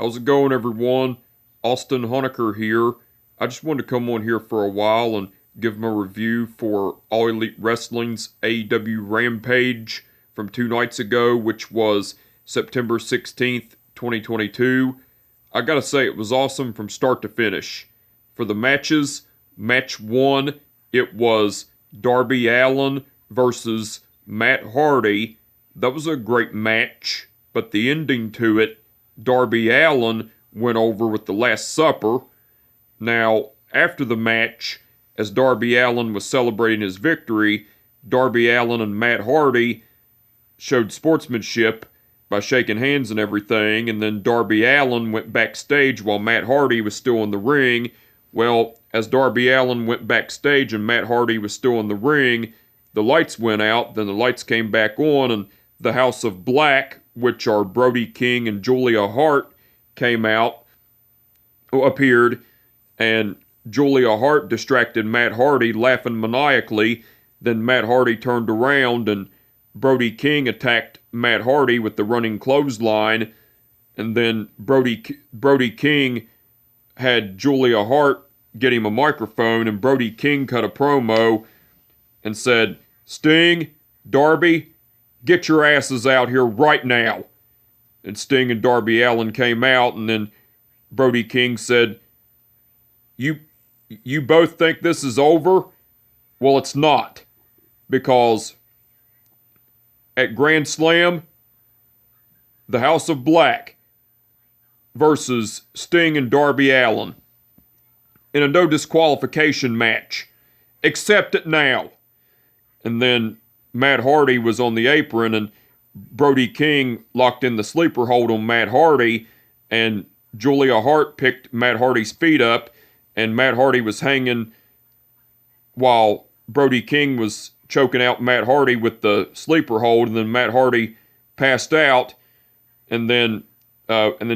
How's it going, everyone? Austin Honecker here. I just wanted to come on here for a while and give my review for All Elite Wrestling's AEW Rampage from 2 nights ago, which was September 16th, 2022. I gotta say, it was awesome from start to finish. For the matches, match 1, it was Darby Allin versus Matt Hardy. That was a great match, but the ending to it, Darby Allin went over with the Last Supper. Now, after the match, as Darby Allin was celebrating his victory, Darby Allin and Matt Hardy showed sportsmanship by shaking hands and everything, and then Darby Allin went backstage while Matt Hardy was still in the ring. Well, as Darby Allin went backstage and Matt Hardy was still in the ring, the lights went out, then the lights came back on, and the House of Black, which are Brody King and Julia Hart, appeared, and Julia Hart distracted Matt Hardy, laughing maniacally. Then Matt Hardy turned around, and Brody King attacked Matt Hardy with the running clothesline, and then Brody King had Julia Hart get him a microphone, and Brody King cut a promo and said, "Sting, Darby, get your asses out here right now." And Sting and Darby Allin came out, and then Brody King said, You both think this is over? Well, it's not. Because at Grand Slam, the House of Black versus Sting and Darby Allin in a no disqualification match. Accept it now. And then Matt Hardy was on the apron, and Brody King locked in the sleeper hold on Matt Hardy, and Julia Hart picked Matt Hardy's feet up, and Matt Hardy was hanging while Brody King was choking out Matt Hardy with the sleeper hold, and then Matt Hardy passed out, and then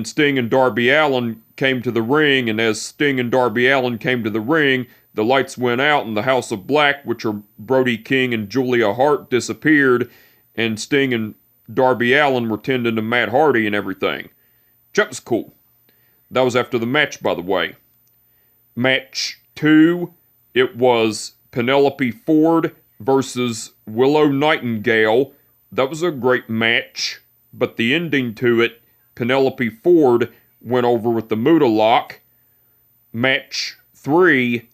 Sting and Darby Allin came to the ring, and as Sting and Darby Allin came to the ring, the lights went out, and the House of Black, which are Brody King and Julia Hart, disappeared, and Sting and Darby Allin were tending to Matt Hardy and everything. That was cool. That was after the match, by the way. Match 2, it was Penelope Ford versus Willow Nightingale. That was a great match, but the ending to it, Penelope Ford went over with the Muda Lock. Match 3,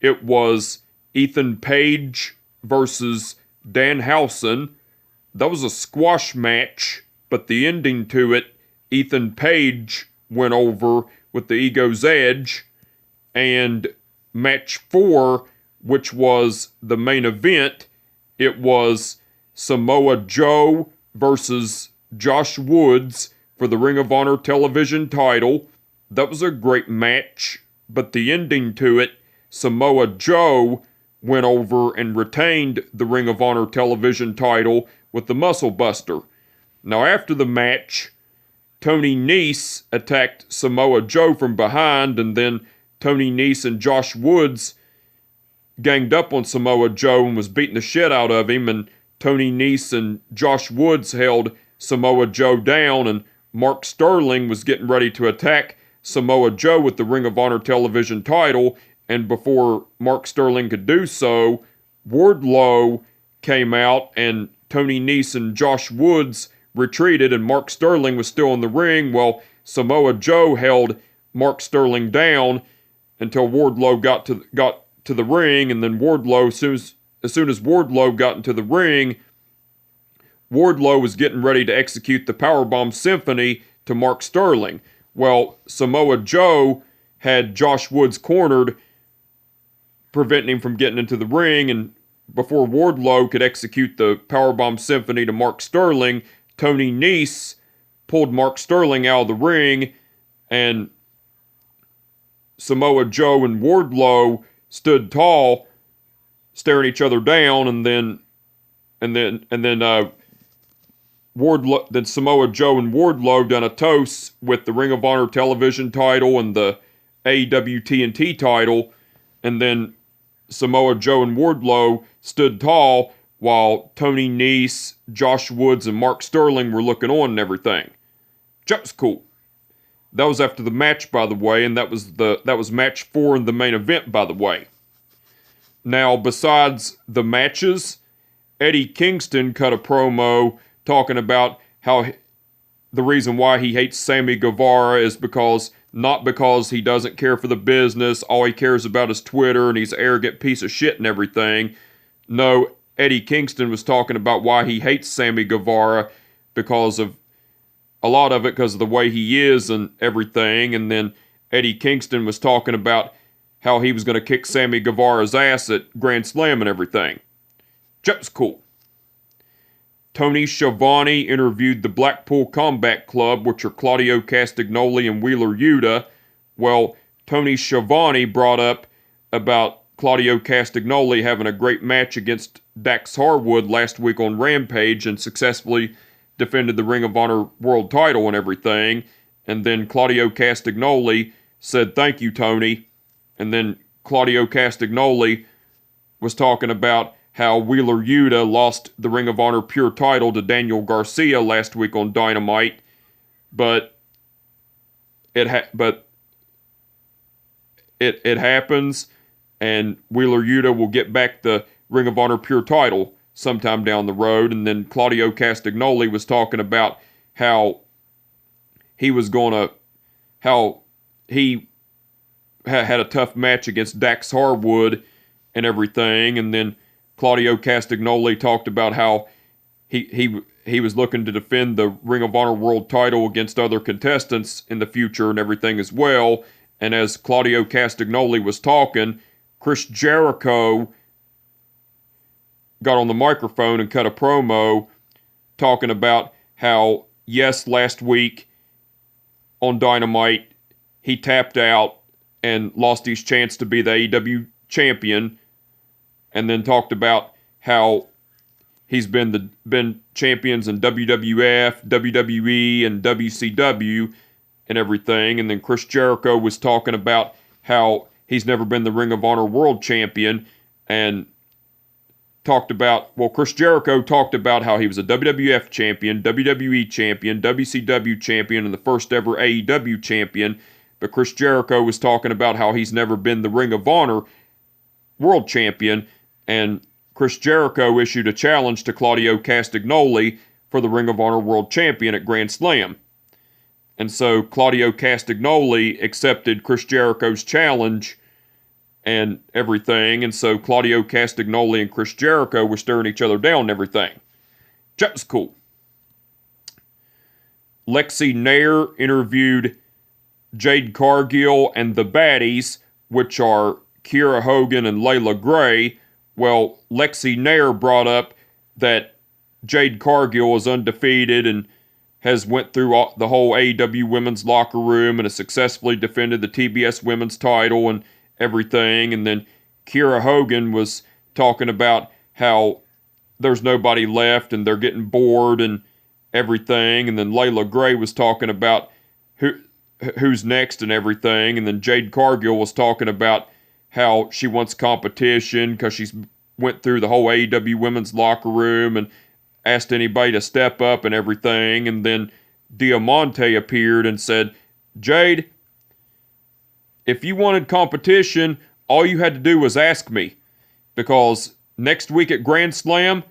it was Ethan Page versus Danhausen. That was a squash match, but the ending to it, Ethan Page went over with the Ego's Edge. And match 4, which was the main event, it was Samoa Joe versus Josh Woods for the Ring of Honor television title. That was a great match, but the ending to it, Samoa Joe went over and retained the Ring of Honor television title with the Muscle Buster. Now, after the match, Tony Nese attacked Samoa Joe from behind, and then Tony Nese and Josh Woods ganged up on Samoa Joe and was beating the shit out of him, and Tony Nese and Josh Woods held Samoa Joe down, and Mark Sterling was getting ready to attack Samoa Joe with the Ring of Honor television title, and before Mark Sterling could do so, Wardlow came out, and Tony Nese and Josh Woods retreated, and Mark Sterling was still in the ring. Well, Samoa Joe held Mark Sterling down until Wardlow got to the ring, and then Wardlow, as soon as Wardlow got into the ring, Wardlow was getting ready to execute the Powerbomb Symphony to Mark Sterling. Well, Samoa Joe had Josh Woods cornered, preventing him from getting into the ring, and before Wardlow could execute the Powerbomb Symphony to Mark Sterling, Tony Nese pulled Mark Sterling out of the ring, and Samoa Joe and Wardlow stood tall, staring each other down, and then Samoa Joe and Wardlow done a toast with the Ring of Honor television title and the AEW TNT title, and then Samoa Joe and Wardlow stood tall while Tony Nese, Josh Woods, and Mark Sterling were looking on and everything. That was cool. That was after the match, by the way, and that was match 4 in the main event, by the way. Now, besides the matches, Eddie Kingston cut a promo talking about how the reason why he hates Sammy Guevara is not because he doesn't care for the business, all he cares about is Twitter, and he's an arrogant piece of shit and everything. No, Eddie Kingston was talking about why he hates Sammy Guevara because of a lot of it because of the way he is and everything. And then Eddie Kingston was talking about how he was going to kick Sammy Guevara's ass at Grand Slam and everything. Just cool. Tony Schiavone interviewed the Blackpool Combat Club, which are Claudio Castagnoli and Wheeler Yuta. Well, Tony Schiavone brought up about Claudio Castagnoli having a great match against Dax Harwood last week on Rampage and successfully defended the Ring of Honor World title and everything. And then Claudio Castagnoli said, "Thank you, Tony." And then Claudio Castagnoli was talking about how Wheeler Yuta lost the Ring of Honor Pure title to Daniel Garcia last week on Dynamite, but it happens, and Wheeler Yuta will get back the Ring of Honor Pure title sometime down the road. And then Claudio Castagnoli was talking about how he had a tough match against Dax Harwood and everything. And then Claudio Castagnoli talked about how he was looking to defend the Ring of Honor World title against other contestants in the future and everything as well. And as Claudio Castagnoli was talking, Chris Jericho got on the microphone and cut a promo talking about how, yes, last week on Dynamite, he tapped out and lost his chance to be the AEW champion, and then talked about how he's been champions in WWF, WWE, and WCW and everything. And then Chris Jericho was talking about how he's never been the Ring of Honor World Champion, and Chris Jericho talked about how he was a WWF champion, WWE champion, WCW champion, and the first ever AEW champion. But Chris Jericho was talking about how he's never been the Ring of Honor World Champion, and Chris Jericho issued a challenge to Claudio Castagnoli for the Ring of Honor World Champion at Grand Slam. And so Claudio Castagnoli accepted Chris Jericho's challenge and everything, and so Claudio Castagnoli and Chris Jericho were staring each other down and everything. That was cool. Lexi Nair interviewed Jade Cargill and the Baddies, which are Kiera Hogan and Layla Gray. Well, Lexi Nair brought up that Jade Cargill is undefeated and has went through the whole AEW women's locker room and has successfully defended the TBS women's title and everything. And then Kiera Hogan was talking about how there's nobody left and they're getting bored and everything. And then Layla Gray was talking about who's next and everything. And then Jade Cargill was talking about how she wants competition because she's went through the whole AEW women's locker room and asked anybody to step up and everything. And then Diamante appeared and said, "Jade, if you wanted competition, all you had to do was ask me. Because next week at Grand Slam,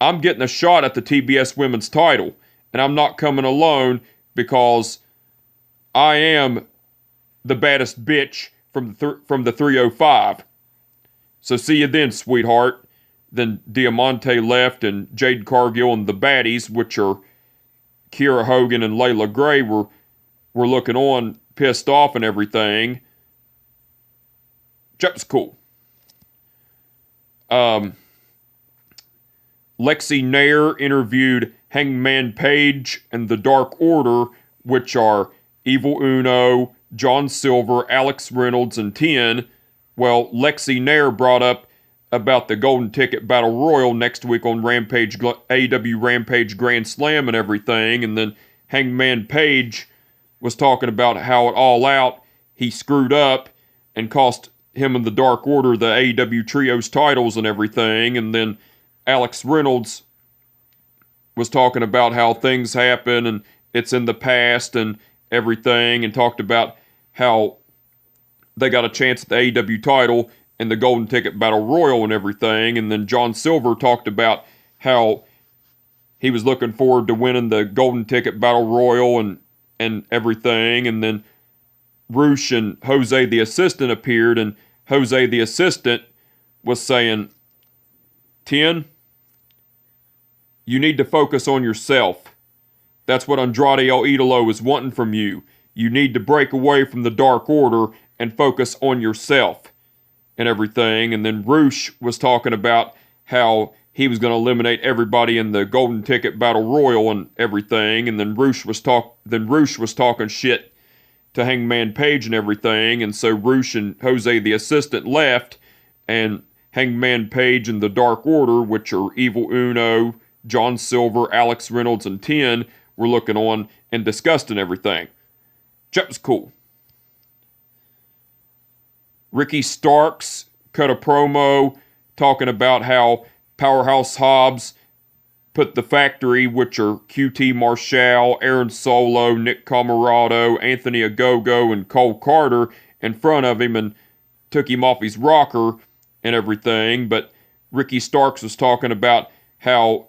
I'm getting a shot at the TBS women's title. And I'm not coming alone because I am the baddest bitch from the 305. So see you then, sweetheart." Then Diamante left, and Jade Cargill and the Baddies, which are Kiera Hogan and Layla Gray, were looking on, pissed off and everything. That was cool. Lexi Nair interviewed Hangman Page and the Dark Order, which are Evil Uno, John Silver, Alex Reynolds, and Tien. Well, Lexi Nair brought up about the Golden Ticket Battle Royal next week on Rampage, AEW Rampage Grand Slam and everything. And then Hangman Page was talking about how at All Out he screwed up and cost him and the Dark Order the AEW Trios titles and everything. And then Alex Reynolds was talking about how things happen and it's in the past and everything, and talked about how they got a chance at the AEW title and the Golden Ticket Battle Royal and everything. And then John Silver talked about how he was looking forward to winning the Golden Ticket Battle Royal and everything. And then Roosh and Jose the Assistant appeared, and Jose the Assistant was saying, "Ten, you need to focus on yourself. That's what Andrade El Idolo is wanting from you. You need to break away from the Dark Order and focus on yourself," and everything. And then Roosh was talking about how he was going to eliminate everybody in the Golden Ticket Battle Royal and everything. And then Roosh was talking shit to Hangman Page and everything. And so Roosh and Jose the Assistant left, and Hangman Page and the Dark Order, which are Evil Uno, John Silver, Alex Reynolds, and 10, were looking on and discussing everything. That was cool. Ricky Starks cut a promo talking about how Powerhouse Hobbs put the Factory, which are QT Marshall, Aaron Solo, Nick Camarado, Anthony Ogogo, and Cole Carter, in front of him and took him off his rocker and everything. But Ricky Starks was talking about how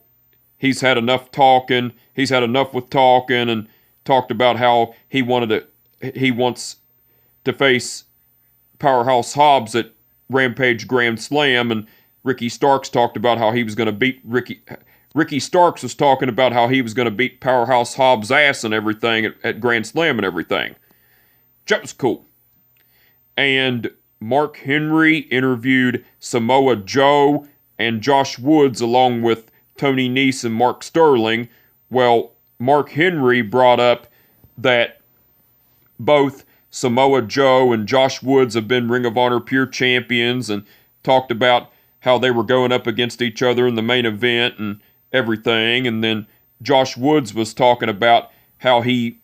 he's had enough with talking, and talked about how he wants to face Powerhouse Hobbs at Rampage Grand Slam. And Ricky Starks talked about how he was going to beat Ricky Starks was talking about how he was going to beat Powerhouse Hobbs' ass and everything at Grand Slam and everything. That was cool. And Mark Henry interviewed Samoa Joe and Josh Woods along with Tony Nese and Mark Sterling. Well, Mark Henry brought up that both Samoa Joe and Josh Woods have been Ring of Honor Pure Champions, and talked about how they were going up against each other in the main event and everything. And then Josh Woods was talking about how he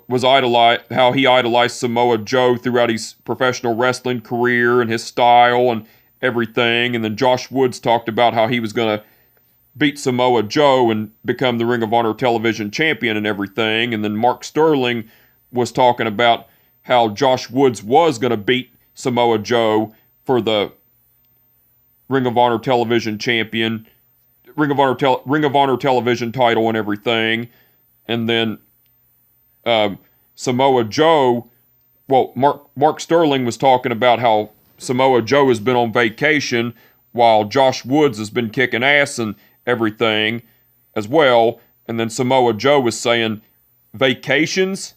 idolized Samoa Joe throughout his professional wrestling career and his style and everything. And then Josh Woods talked about how he was going to beat Samoa Joe and become the Ring of Honor television champion and everything. And then Mark Sterling was talking about how Josh Woods was going to beat Samoa Joe for the Ring of Honor television champion, Ring of Honor television title and everything. And then Samoa Joe, Mark Sterling was talking about how Samoa Joe has been on vacation while Josh Woods has been kicking ass and everything as well. And then Samoa Joe was saying, "Vacations?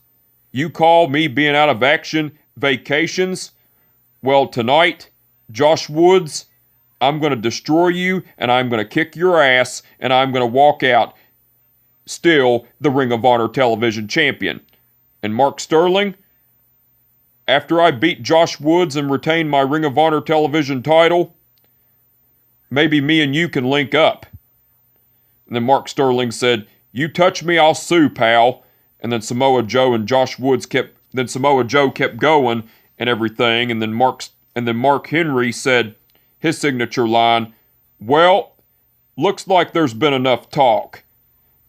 You call me being out of action vacations? Well, tonight, Josh Woods, I'm going to destroy you, and I'm going to kick your ass, and I'm going to walk out still the Ring of Honor television champion. And Mark Sterling, after I beat Josh Woods and retain my Ring of Honor television title, maybe me and you can link up." And then Mark Sterling said, "You touch me, I'll sue, pal." And then Samoa Joe kept going and everything. And then Mark Henry said his signature line, "Well, looks like there's been enough talk.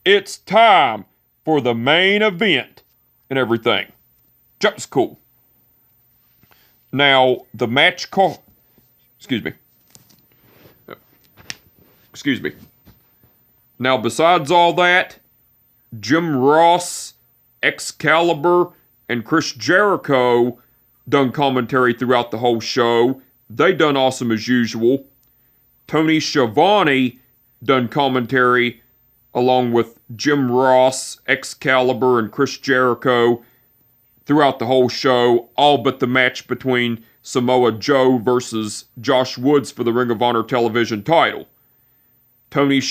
It's time for the main event," and everything. That was cool. Now, the match call... Excuse me. Now, besides all that, Jim Ross, Excalibur, and Chris Jericho done commentary throughout the whole show. They done awesome as usual. Tony Schiavone done commentary along with Jim Ross, Excalibur, and Chris Jericho throughout the whole show, all but the match between Samoa Joe versus Josh Woods for the Ring of Honor television title. Tony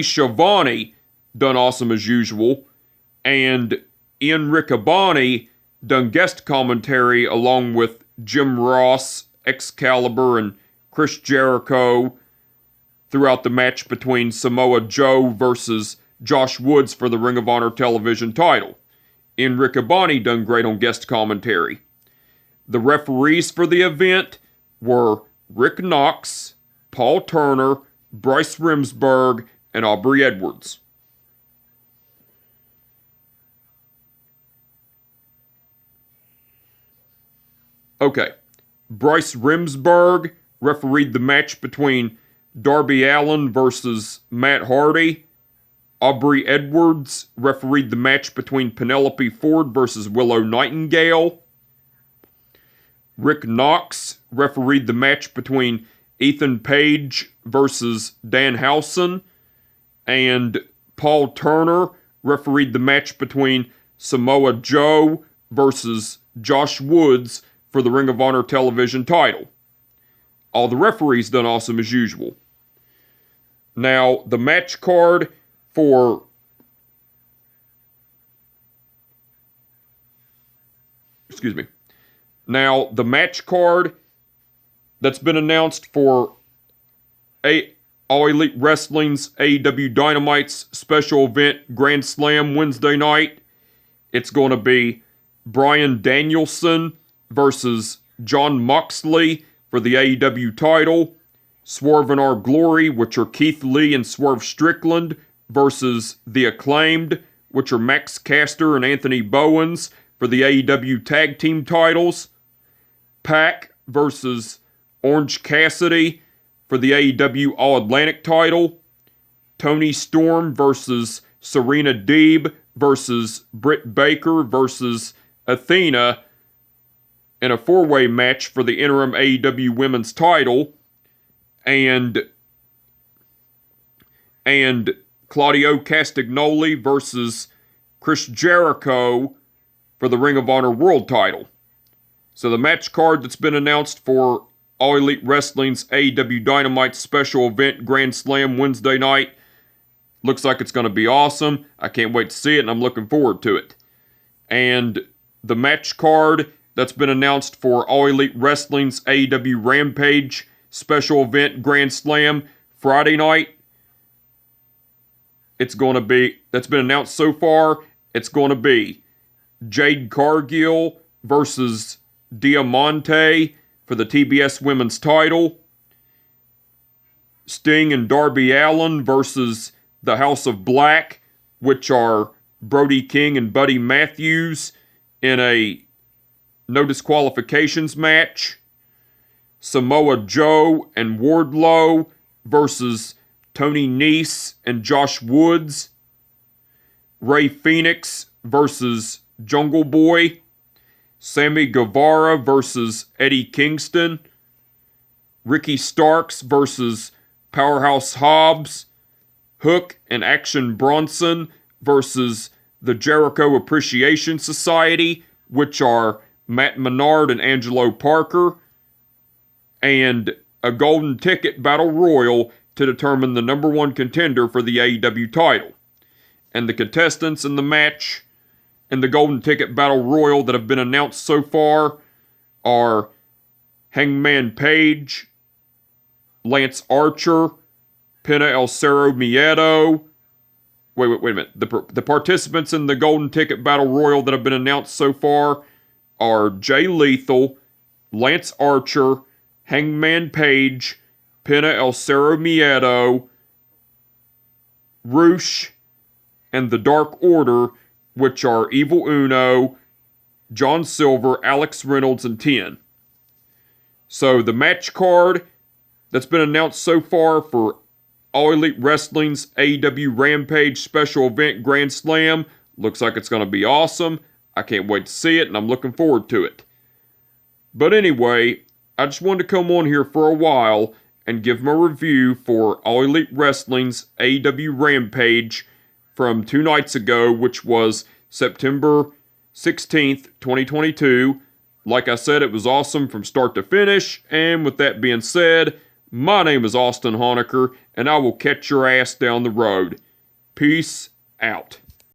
Schiavone done awesome as usual, and Ian Riccaboni done guest commentary along with Jim Ross, Excalibur, and Chris Jericho throughout the match between Samoa Joe versus Josh Woods for the Ring of Honor television title. Ian Riccaboni done great on guest commentary. The referees for the event were Rick Knox, Paul Turner, Bryce Remsburg, and Aubrey Edwards. Okay. Bryce Remsburg refereed the match between Darby Allin versus Matt Hardy. Aubrey Edwards refereed the match between Penelope Ford versus Willow Nightingale. Rick Knox refereed the match between Ethan Page versus Danhausen. And Paul Turner refereed the match between Samoa Joe versus Josh Woods for the Ring of Honor television title. All the referees done awesome as usual. Now, the match card for Now, the match card that's been announced for All Elite Wrestling's AEW Dynamite's special event Grand Slam Wednesday night, it's going to be Bryan Danielson versus Jon Moxley for the AEW title. Swerve and Our Glory, which are Keith Lee and Swerve Strickland, versus The Acclaimed, which are Max Caster and Anthony Bowens for the AEW tag team titles. Pac versus Orange Cassidy for the AEW All-Atlantic title. Toni Storm versus Serena Deeb versus Britt Baker versus Athena in a four-way match for the interim AEW Women's title. And Claudio Castagnoli versus Chris Jericho for the Ring of Honor World title. So the match card that's been announced for All Elite Wrestling's AEW Dynamite special event Grand Slam Wednesday night looks like it's going to be awesome. I can't wait to see it, and I'm looking forward to it. And the match card that's been announced for All Elite Wrestling's AEW Rampage special event Grand Slam Friday night, that's been announced so far, it's going to be Jade Cargill versus Diamante for the TBS Women's title. Sting and Darby Allin versus the House of Black, which are Brody King and Buddy Matthews in a no disqualifications match. Samoa Joe and Wardlow versus Tony Nese and Josh Woods. Rey Fenix versus Jungle Boy. Sammy Guevara versus Eddie Kingston. Ricky Starks versus Powerhouse Hobbs. Hook and Action Bronson versus the Jericho Appreciation Society, which are Matt Menard and Angelo Parker. And a golden ticket battle royal to determine the number one contender for the AEW title. And the contestants in the match and the golden ticket battle royal that have been announced so far are Hangman Page, Lance Archer, Pena El Cerro Miedo. Wait a minute. The participants in the golden ticket battle royal that have been announced so far are Jay Lethal, Lance Archer, Hangman Page, Pena El Cerro Miedo, Roosh, and the Dark Order, which are Evil Uno, John Silver, Alex Reynolds, and 10. So the match card that's been announced so far for All Elite Wrestling's AEW Rampage special event Grand Slam looks like it's going to be awesome. I can't wait to see it, and I'm looking forward to it. But anyway, I just wanted to come on here for a while and give my review for All Elite Wrestling's AEW Rampage from 2 nights ago, which was September 16th, 2022. Like I said, it was awesome from start to finish, and with that being said, my name is Austin Honecker, and I will catch your ass down the road. Peace out.